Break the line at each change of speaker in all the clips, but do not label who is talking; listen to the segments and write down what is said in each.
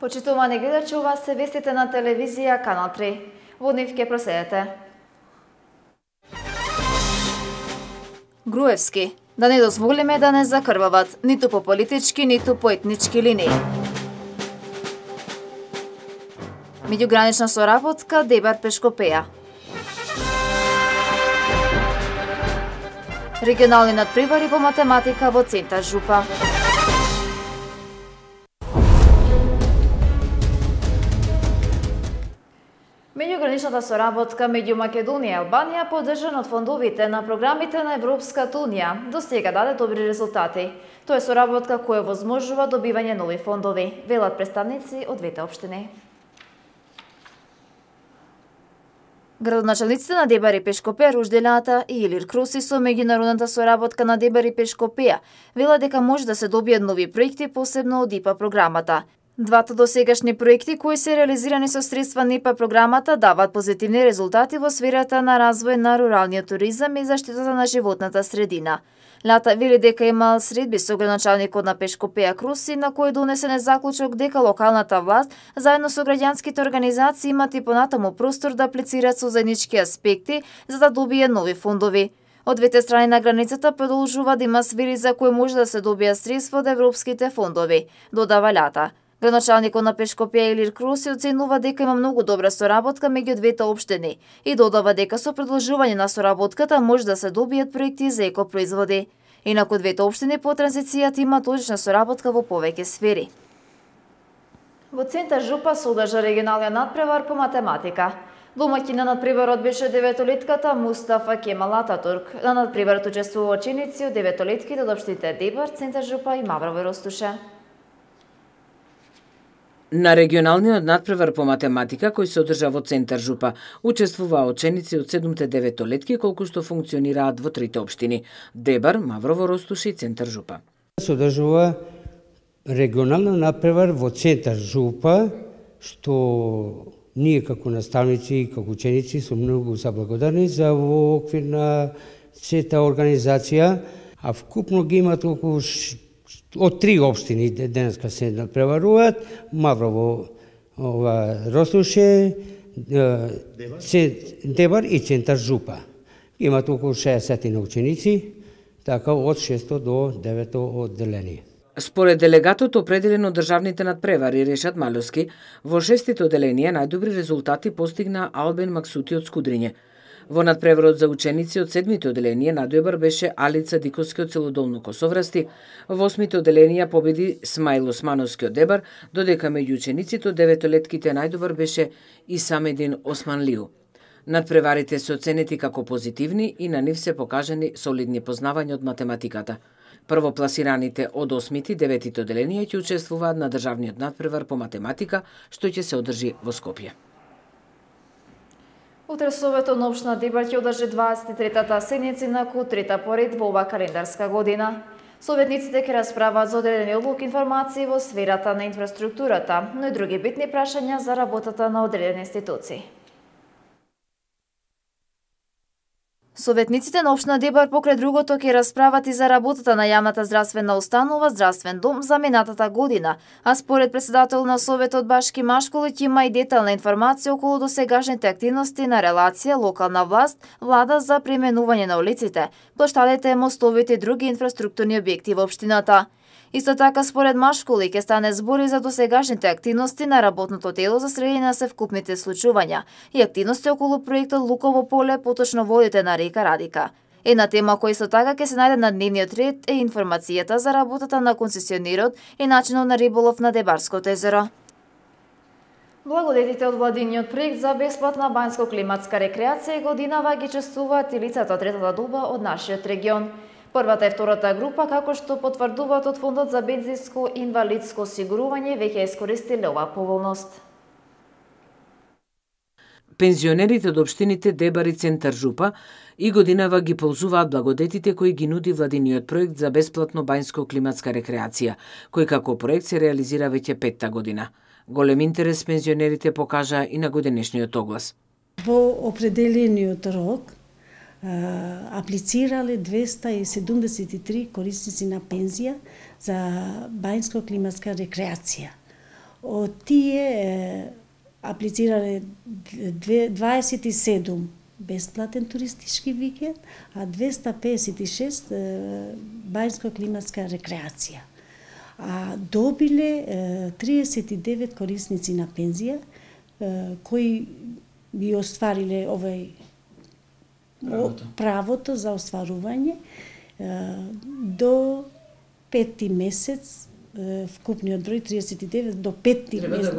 Почитувани гледачи, ова се вестите на телевизија Канал 3. Во нив ќе проследете. Груевски. Да не дозволиме да не закрвават, ниту по политички, ниту по етнички линии. Меѓугранична соработка Дебар-Пешкопеја. Регионални надпревари по математика во Центар Жупа. Меѓуграничната соработка меѓу Македонија и Албанија, поддржана од фондовите на програмите на Европската унија, до сега даде добри резултати. Тоа е соработка која возможува добивање нови фондови, велат представници од двете општини. Градоначалниците на Дебар и Пешкопеја Ружделјата и Илир Круси со меѓународната соработка на Дебар и Пешкопеја велат дека може да се добијат нови проекти, посебно од ИПА програмата. Двата досегашни проекти кои се реализирани со средства на ИПА програмата дават позитивни резултати во сферата на развој на руралниот туризам и заштитата на животната средина. Лата вели дека имал средби со градоначалникот на Пешкопеја Круси, на кој донесен заклучок дека локалната власт заедно со граѓанските организации имат и понатаму простор да аплицираат со заеднички аспекти за да добијат нови фондови. Од двете страни на границата продолжува да има сфери за кои може да се добијат средства од европските фондови, додава Лата. Градоначалникот на Пешкопеја Илир Круси оценува дека има многу добра соработка меѓу двете општини и додава дека со продолжување на соработката може да се добијат проекти за екопроизводи. Инаку двете општини по транзицијата имаат одлична соработка во повеќе сфери. Во Центар Жупа се одржа регионалниот надпревар по математика. Домаќин на надпреварот беше деветолетката Мустафа Кемал Ататурк. На надпреварот учествува ученици од деветолетките од општините Дебар, Центар Жупа и Маврово и Ростуше.
На регионалниот надпревар по математика кој се одржа во Центар Жупа учествуваа ученици од 7-те деветолетки колку што функционираат во трите општини Дебар, Маврово, Ростуше и Центар Жупа.
Се одржува регионална надпревар во Центар Жупа, што ние како наставници и како ученици сум многу заблагодарни за во оквир на сета организација, а вкупно ги имат околу од три општини денеска се надпреваруваат: Маврово, Ростуше, Дебар и Центар Жупа. Имат околу 60 ученици, така од 6 до 9 одделение.
Според делегатот определен од државните надпревари Решат Маловски, во 6-тите одделенија најдобри резултати постигна Албен Максути од Скудриње. Во надпреварот за ученици од 7-те одделенија надојбар беше Алица Диковски од Целодолно Косоврасти, во 8-те одделенија победи Смаил Османовски од Дебар, додека меѓу учениците од деветолетките најдобар беше Исамедин Османлиу. Надпреварите се оценети како позитивни и на нив се покажани солидни познавања од математиката. Првопласираните од 8-ти и 9-тите одделенија ќе учествуваат на државниот надпревар по математика, што ќе се одржи во Скопје.
Утре Советот на општина Дебар ќе одржи 23-та седница на трета поред во ова календарска година. Советниците ќе расправат за одредени одлуки информации во сферата на инфраструктурата, но и други битни прашања за работата на одредени институции. Советниците на општина Дебар покрај другото ќе расправат и за работата на јавната здравствена установа Здравствен дом за минатата година, а според председател на Советот Башки Машколиќ има и детална информација околу досегашните активности на релација локална власт, влада за преименување на улиците, плоштадите, мостовите и други инфраструктурни објекти во општината. Исто така, според Машколи, ќе стане збори за досегашните активности на работното тело за следење на севкупните случувања и активности околу проектот Луково поле, поточно водите на река Радика. Една тема која исто така ќе се најде на дневниот ред е информацијата за работата на концесионерот и начинот на риболов на Дебарското езеро. Благодетите од владиниот проект за бесплатна бањско-климатска рекреација годинава ги чествуваат и лицата од третата доба од нашиот регион. Првата и втората група, како што потврдуваат од Фондот за пензиско и инвалидско осигурување, веќе искористиле оваа поволност.
Пензионерите од општините Дебар и Центар Жупа и годинава ги ползуваат благодетите кои ги нуди владиниот проект за бесплатно бањско-климатска рекреација, кој како проект се реализира веќе 5-та година. Голем интерес пензионерите покажа и на годинешниот оглас.
Во определениот рок аплицирале 273 корисници на пензија за бањско-климатска рекреација. Од тие аплицирале 27 бесплатен туристички викенд, а 256 бањско-климатска рекреација. А добиле 39 корисници на пензија, кои би оствариле правото за остварување до 5 месец, вкупниот број 39 до 5 месец.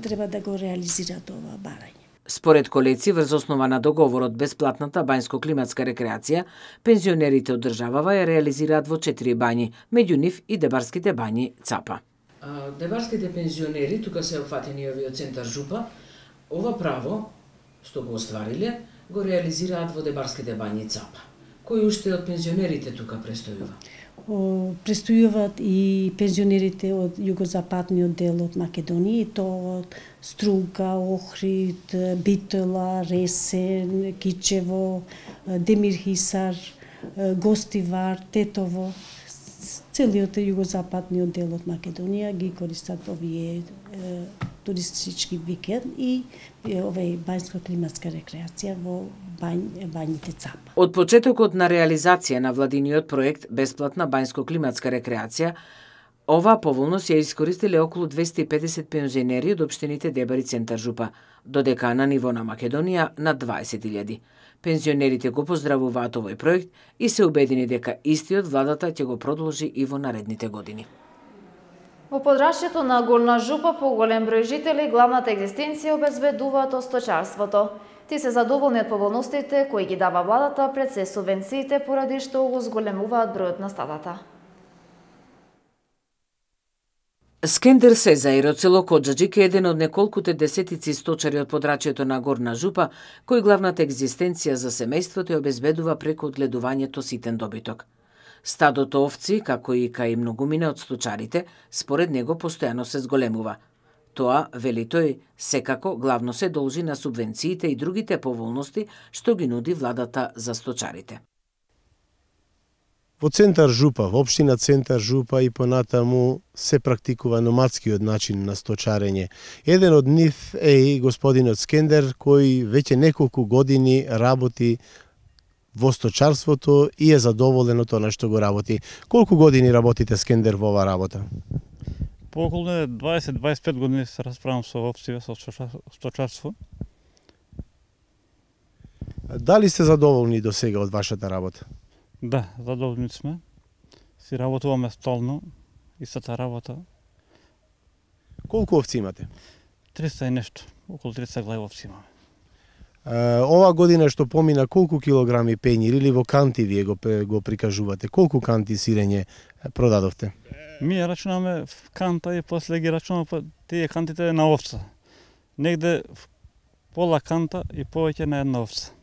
Треба да го реализираат ова барање.
Според Колеци, врз основа на договорот бесплатната бањско-климатска рекреација, пензионерите од државава ја реализираат во 4 бањи, меѓу нив и Дебарските бањи Цапа. Дебарските пензионери, тука се опфатени овиот центар Жупа, ова право, што го оствариле, го реализираат во Дебарските бањи Цапа. Кој уште од пензионерите тука престојува?
Престојуваат и пензионерите од југозападниот дел од Македонија, и то од Струга, Охрид, Битола, Ресен, Кичево, Демирхисар, Гостивар, Тетово. Целиот југозападниот дел од Македонија ги користат овие туристички викенд и овај бањско-климатска рекреација во бањите Цапа.
Од почетокот на реализација на владиниот проект Бесплатна бањско-климатска рекреација, ова поволност ја искористиле околу 250 пензионери од општините Дебар и центар Жупа, додека на ниво на Македонија на 20.000. Пензионерите го поздравуваат овој проект и се убедени дека истиот владата ќе го продолжи и во наредните години.
Во подрачјето на Горна Жупа поголем број жители главната екзистенција обезбедуваат од сточарството. Ти се задоволни од поволностите кои ги дава владата пред се субвенциите поради што го зголемуваат бројот на стадата.
Скендер Сезаир од село Коджаджик е еден од неколкуте десетици сточари од подрачјето на Горна Жупа, кој главната екзистенција за семејството ја обезбедува преку одгледувањето ситен добиток. Стадото овци, како и кај многумина од сточарите, според него постојано се зголемува. Тоа, вели тој, секако главно се должи на субвенциите и другите поволности што ги нуди владата за сточарите.
Во центар Жупа, во општина центар Жупа и понатаму се практикува номадскиот начин на сточарење. Еден од нив е и господинот Скендер, кој веќе неколку години работи во сточарството и е задоволен од тоа што го работи. Колку години работите, Скендер, во оваа работа?
По околу 20-25 години се расправам со овци, со сточарство.
Дали сте задоволни до сега од вашата работа?
Да, задоволни сме. Си работуваме столно, истата работа.
Колку овци имате?
300 и нешто, околу 300 глави овци имаме.
Ова година што помина, колку килограми пењир или во канти вие го прикажувате? Колку канти сирење продадовте?
Ние рачунаме в канта и после ги рачунаме тие кантите на овца. Негде пола канта и повеќе на една овца.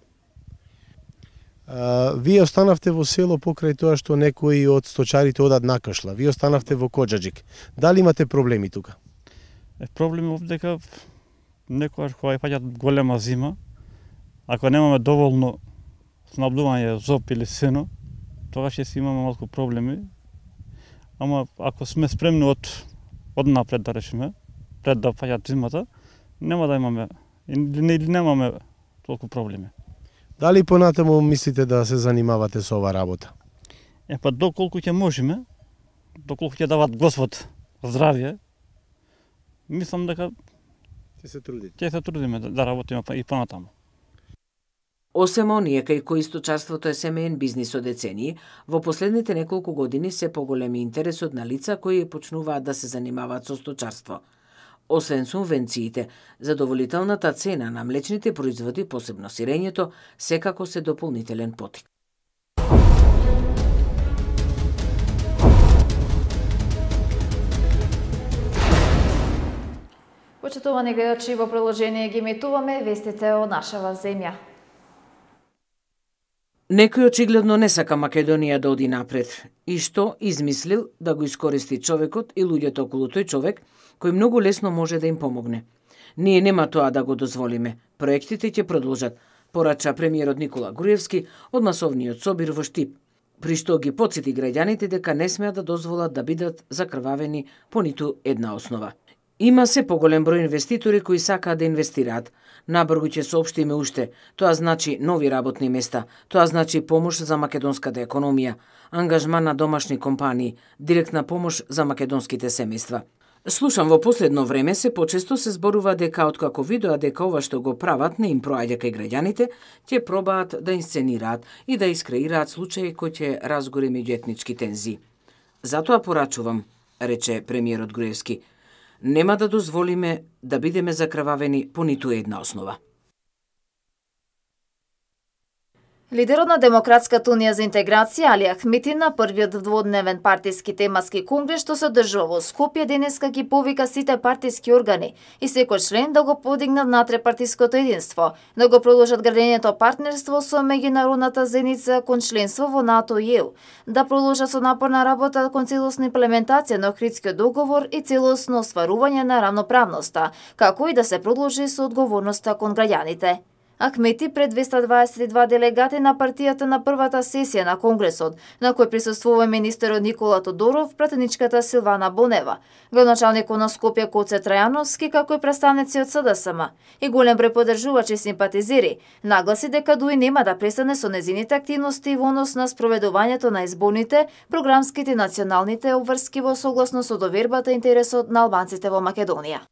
Вие останавте во село покрај тоа што некои од сточарите одат на Кашла. Вие останавте во Коджаджик. Дали имате проблеми тука?
Проблеми овдека некојаш кога паѓат голема зима, ако немаме доволно снабдување зоб или сено, тогаш ќе си имаме малку проблеми. Ама ако сме спремни од напред да решиме, пред да паѓат зимата, нема да имаме или немаме толку проблеми.
Дали понатаму мислите да се занимавате со ова работа?
Доколку ќе можеме, доколку ќе дават Господ здравје, мислам дека ќе се трудиме да работиме и понатаму.
Осем оние кај кои сточарството е семеен бизнис од децении, во последните неколку години се поголеми интересот на лица кои почнуваат да се занимаваат со сточарство. Освен субвенциите, задоволителната цена на млечните производи, посебно сирењето, секако се дополнителен потик.
Почитувани гледачи, во приложение ги емитуваме вестите од нашава земја.
Некој очигледно не сака Македонија да оди напред и што измислил да го искористи човекот и луѓето околу тој човек, кој многу лесно може да им помогне. Ние нема тоа да го дозволиме. Проектите ќе продолжат, порача премиерот Никола Груевски од масовниот собир во Штип, при што ги потсети граѓаните дека не смеат да дозволат да бидат закрвавени по ниту една основа. Има се поголем број инвеститори кои сакаат да инвестираат. Набргу ќе соопштиме уште. Тоа значи нови работни места, тоа значи помош за македонската економија, ангажман на домашни компании, директна помош за македонските семејства. Слушам во последно време се почесто се зборува дека откако видоа дека ова што го прават не им проаѓа кај граѓаните, ќе пробаат да инсценираат и да искреираат случаи кои ќе разгори меѓу етнички тензии. Затоа порачувам, рече премиерот Груевски, нема да дозволиме да бидеме закрвавени по ниту една основа.
Лидерот на Демократската унија за интеграција Али Ахмети на првиот дводневен партиски темаски конгрес што се одржува во Скопје денеска ги повика сите партиски органи и секој член да го подигнат натре партиското единство, да го продолжат градењето партнерство со меѓународната заедница кон членство во НАТО и ЕУ, да продолжат со напорна работа кон целосна имплементација на Охридскиот договор и целосно остварување на рамноправноста, како и да се продолжи со одговорноста кон граѓаните. Ахмети пред 222 делегати на партијата на првата сесија на Конгресот, на кој присуствува министерот Никола Тодоров, пратеничката Силвана Бонева, градоначалникот на Скопје Коце Трајановски, како и представници од СДСМ и голем број поддржувачи и симпатизери, нагласи дека дуи нема да престане со незините активности во однос на спроведувањето на изборните, програмските и националните обврски во согласно со довербата и интересот на албанците во Македонија.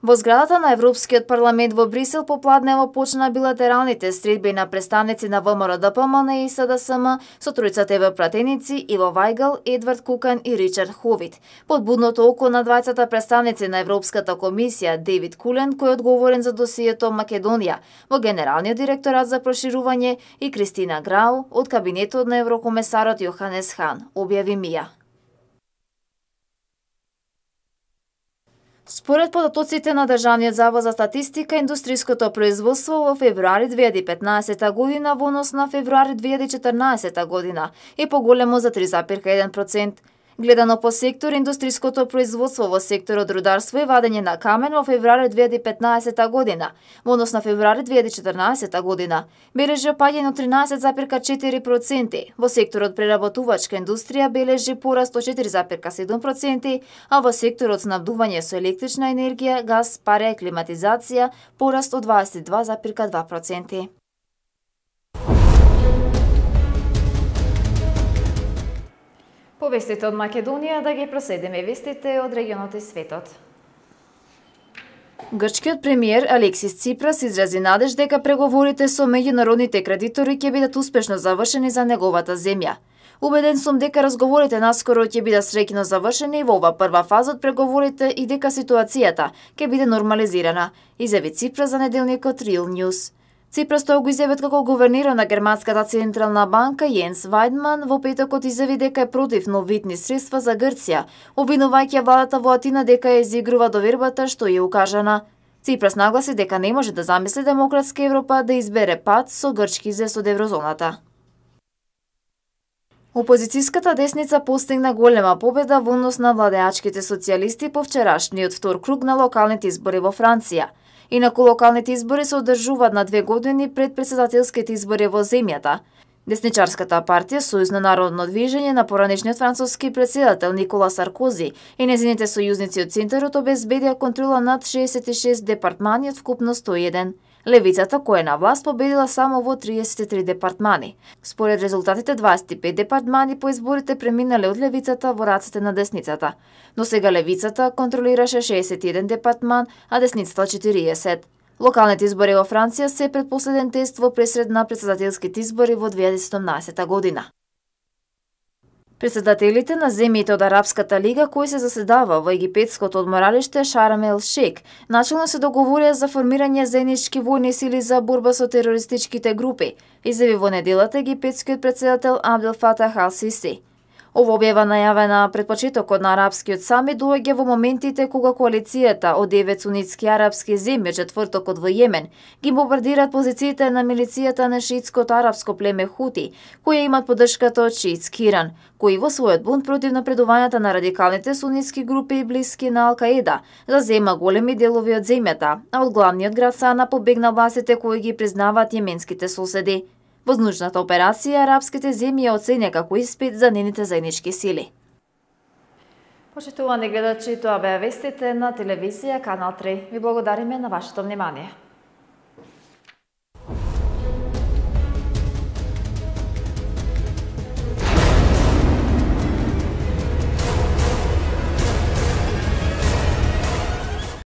Во зградата на Европскиот парламент во Брисел попладнево почна билатералните средби на представници на ВМРО-ДПМН и СДСМ со тројцата европратеници Иво Вајгал, Едвард Кукан и Ричард Ховит, под будното око на двајцата представници на Европската комисија Дейвид Кулен, кој е одговорен за досието Македонија во Генералниот директорат за проширување, и Кристина Грау од кабинетот на еврокомесарот Јоханес Хан, објави МИА. Според податоците на Државниот завод за статистика, индустриското производство во февруари 2015 година во однос на февруари 2014 година е поголемо за 3,1%. Гледано по сектор, индустриското производство во секторот рударство и вадење на камен во февруари 2015 година, во однос на февруари 2014 година, бележи опаѓање од 13,4%, во секторот преработувачка индустрија бележи пораст од 4,7%, а во секторот снабдување со електрична енергија, газ, паре и климатизација пораст од 22,2%. По вестите од Македонија да ги проследиме вестите од регионот и светот. Грчкиот премиер Алексис Ципрас изрази надеж дека преговорите со меѓународните кредитори ќе бидат успешно завршени за неговата земја. Убеден сум дека разговорите наскоро ќе бидат среќно завршени во ова прва фаза од преговорите и дека ситуацијата ќе биде нормализирана, изјави Ципрас за неделникот Real News. Ципрас тоа го изјавил како гувернерот на Германската централна банка Јенс Вајдман во петокот изјави дека е против новитни средства за Грција, обвинувајќи владата во Атина дека ја изигрува довербата што ја укажана. Ципрас нагласи дека не може да замисли демократска Европа да избере пат со грчки излез од еврозоната. Опозицијската десница постигна голема победа во однос на владеачките социјалисти по вчерашниот втор круг на локалните избори во Франција. Инаку локалните избори се одржуваат на 2 години пред претседателските избори во земјата. Десничарската партија Сојузно народно движење на поранешниот француски претседател Никола Саркози и незините сојузници од центарот обезбедија контрола над 66 департмани од вкупно 101. Левицата, која е на власт, победила само во 33 департмани. Според резултатите, 25 департмани по изборите преминале од левицата во рацете на десницата. Но сега левицата контролираше 61 департман, а десницата 40. Локалните избори во Франција се предпоследен тест во пресред на претседателските избори во 2017 година. Председателите на земјите од Арапската лига кои се заседава во египетското одморалиште Шарм ел Шейх начелно се договорија за формирање заеднички војни сили за борба со терористичките групи, изјави во неделата египетскиот председател Абдел Фатах ал Сиси. Ова објава најавена пред почетокот на арапскиот самит доаѓа во моментите кога коалицијата од 9 сунитски арапски земји четвртокот во Јемен ги бомбардираат позициите на милицијата на шиитското арапско племе Хути, кои имаат поддршката од шиитски Иран, кои во својот бунт против напредувањата на радикалните сунитски групи блиски на Ал-Каида зазема големи делови од земјата, а од главниот град Сана побегна властите кои ги признаваат јеменските соседи. Воздушната операција арапските земји ја оценя како испит за нейните заеднички сили. Почитувани гледачи, тоа беа вестите на телевизија Канал 3. Ви благодариме на вашето внимание.